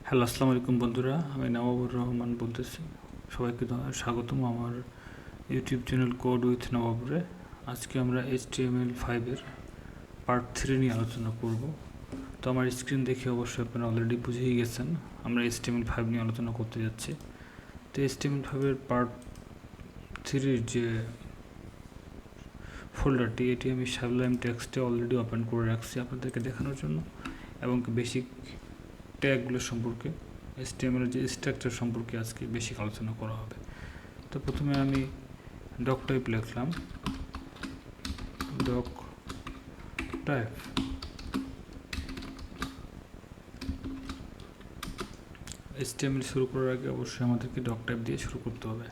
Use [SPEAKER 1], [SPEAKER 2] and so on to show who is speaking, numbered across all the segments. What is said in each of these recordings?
[SPEAKER 1] Hello, আসসালামু আলাইকুম বন্ধুরা। আমি নবাবুর রহমান বলতেছি। সবাইকে স্বাগতম আমার ইউটিউব চ্যানেল কোড উইথ নবাবুরে। আজকে আমরা HTML5 এর পার্ট 3 নিয়ে আলোচনা করব। তো আমার স্ক্রিন দেখে অবশ্যই আপনারা অলরেডি বুঝেই গেছেন আমরা HTML5 নিয়ে আলোচনা করতে যাচ্ছি। তো HTML5 এর পার্ট 3 যে ফোল্ডারটি, এটি আমি সাবলাইম টেক্সটে অলরেডি ওপেন করে রাখছি আপনাদেরকে দেখানোর জন্য, এবং বেসিক ট্যাগগুলো সম্পর্কে, HTML এর যে স্ট্রাকচার সম্পর্কে আজকে বেশি আলোচনা করা হবে। তো প্রথমে আমি ডক টাইপ লিখলাম, ডক টাইপ। HTML শুরু করার আগে অবশ্যই আমাদেরকে ডক টাইপ দিয়ে শুরু করতে হবে।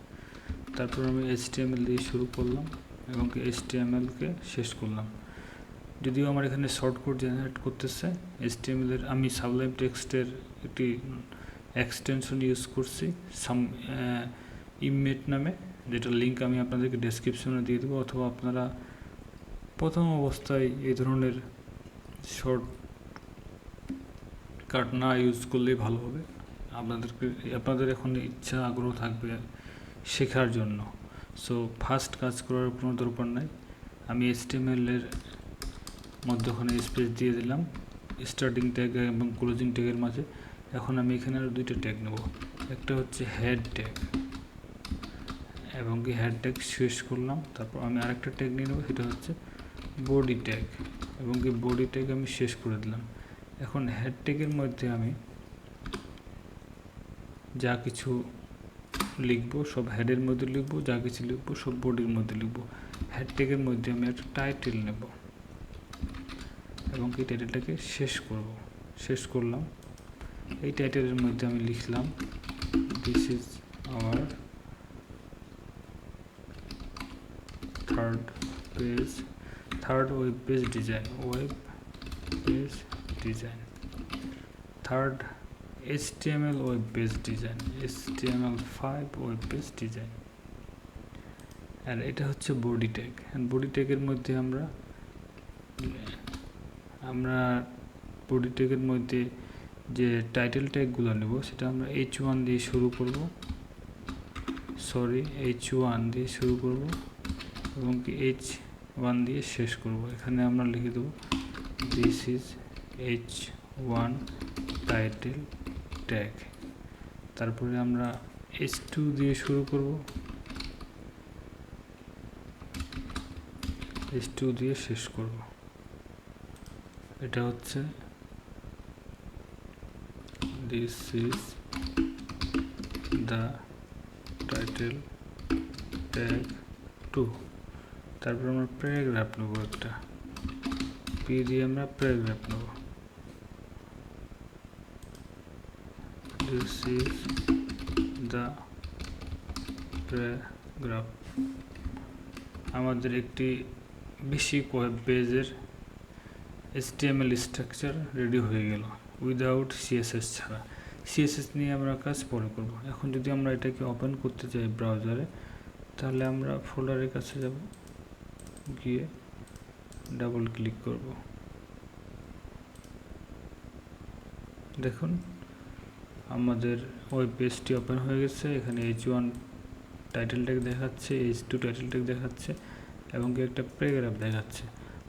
[SPEAKER 1] তারপর আমি HTML দিয়ে শুরু করলাম এবং HTML-কে শেষ করলাম। যদিও আমার এখানে শর্ট কোড জেনারেট করতেছে HTML এর, আমি সাবলাইম টেক্সটের একটি এক্সটেনশন ইউজ করছি ইমেট নামে, যেটা লিঙ্ক আমি আপনাদেরকে ডেসক্রিপশনে দিয়ে দেবো, অথবা আপনারা প্রথম অবস্থায় এই ধরনের শর্ট কাট না ইউজ করলেই ভালো হবে। আপনাদের এখন ইচ্ছা আগ্রহ থাকবে শেখার জন্য, সো ফার্স্ট কাজ করার কোনো দরকার নাই। আমি HTML এর মধ্যখানে স্পেস দিয়ে দিলাম স্টার্টিং ট্যাগ এবং ক্লোজিং ট্যাগের মাঝে। এখন আমি এখানে আরও দুইটা ট্যাগ নেব। একটা হচ্ছে হেড ট্যাগ, এবং হেড ট্যাগ শেষ করলাম। তারপর আমি আরেকটা ট্যাগ নিয়ে নেব, সেটা হচ্ছে বডি ট্যাগ, এবং বডি ট্যাগ আমি শেষ করে দিলাম। এখন হেড ট্যাগের মধ্যে আমি যা কিছু লিখবো সব হেডের মধ্যে লিখবো, যা কিছু লিখবো সব বডির মধ্যে লিখবো। হেড ট্যাগের মধ্যে আমি একটা টাইটেল নেব এবং এই টাইটেলটাকে শেষ করলাম। এই টাইটেলের মধ্যে আমি লিখলাম this is our third web page design, third HTML web page design, HTML5 web page design. আর এটা হচ্ছে বডি ট্যাগ। বডি ট্যাগের মধ্যে আমরা বডি ট্যাগের মধ্যে যে টাইটেল ট্যাগগুলো নেব সেটা আমরা H1 দিয়ে শুরু করব, এবং H1 দিয়ে শেষ করব। এখানে আমরা লিখে দেব this is H1 title tag. তারপরে আমরা H2 দিয়ে শুরু করব, H2 দিয়ে শেষ করব। এটা হচ্ছে this is the title tag 2। তারপর আমরা প্যারাগ্রাফ নেব, একটা P দিয়ে আমরা প্যারাগ্রাফ নেব। This is the paragraph. আমাদের একটি বেসিক ওয়েব পেজের HTML স্ট্রাকচার রেডি হয়ে গেল উইদাউট CSS ছাড়া। CSS নিয়ে আমরা কাজ পরে করব। এখন যদি আমরা এটাকে ওপেন করতে চাই ব্রাউজারে, তাহলে আমরা ফোল্ডারের কাছে যাব, গিয়ে ডাবল ক্লিক করব। দেখুন আমাদের ওয়েব পেজটি ওপেন হয়ে গেছে। এখানে H1 টাইটেল ট্যাগ দেখাচ্ছে, H2 টাইটেল ট্যাগ দেখাচ্ছে, এবং একটা প্যারাগ্রাফ দেখাচ্ছে।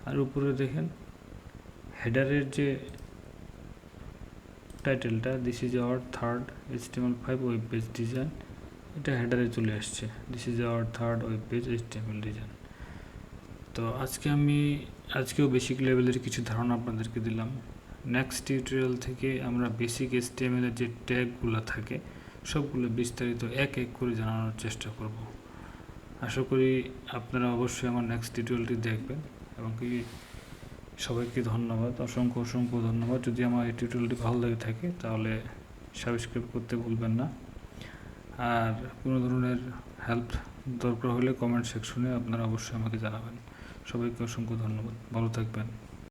[SPEAKER 1] আর উপরে দেখেন হেডারের যে টাইটেলটা, this is our third HTML5 web page design, এটা হেডারে চলে আসছে, this is our third web page HTML design. তো আজকেও বেসিক লেভেলের কিছু ধারণা আপনাদেরকে দিলাম। নেক্সট টিউটোরিয়াল থেকে আমরা বেসিক HTML এর যে ট্যাগগুলো থাকে সবগুলো বিস্তারিত এক এক করে জানানোর চেষ্টা করব। আশা করি আপনারা অবশ্যই আমার নেক্সট টিউটোরিয়ালটি দেখবেন, এবং সবাইকে ধন্যবাদ, অসংখ্য ধন্যবাদ। যদি আমার এই টিউটোরিয়ালটি ভালো লেগে থাকে তাহলে সাবস্ক্রাইব করতে ভুলবেন না। আর কোনো ধরনের হেল্প দরকার হলে কমেন্ট সেকশনে আপনারা অবশ্যই আমাকে জানাবেন। সবাইকে অসংখ্য ধন্যবাদ, ভালো থাকবেন।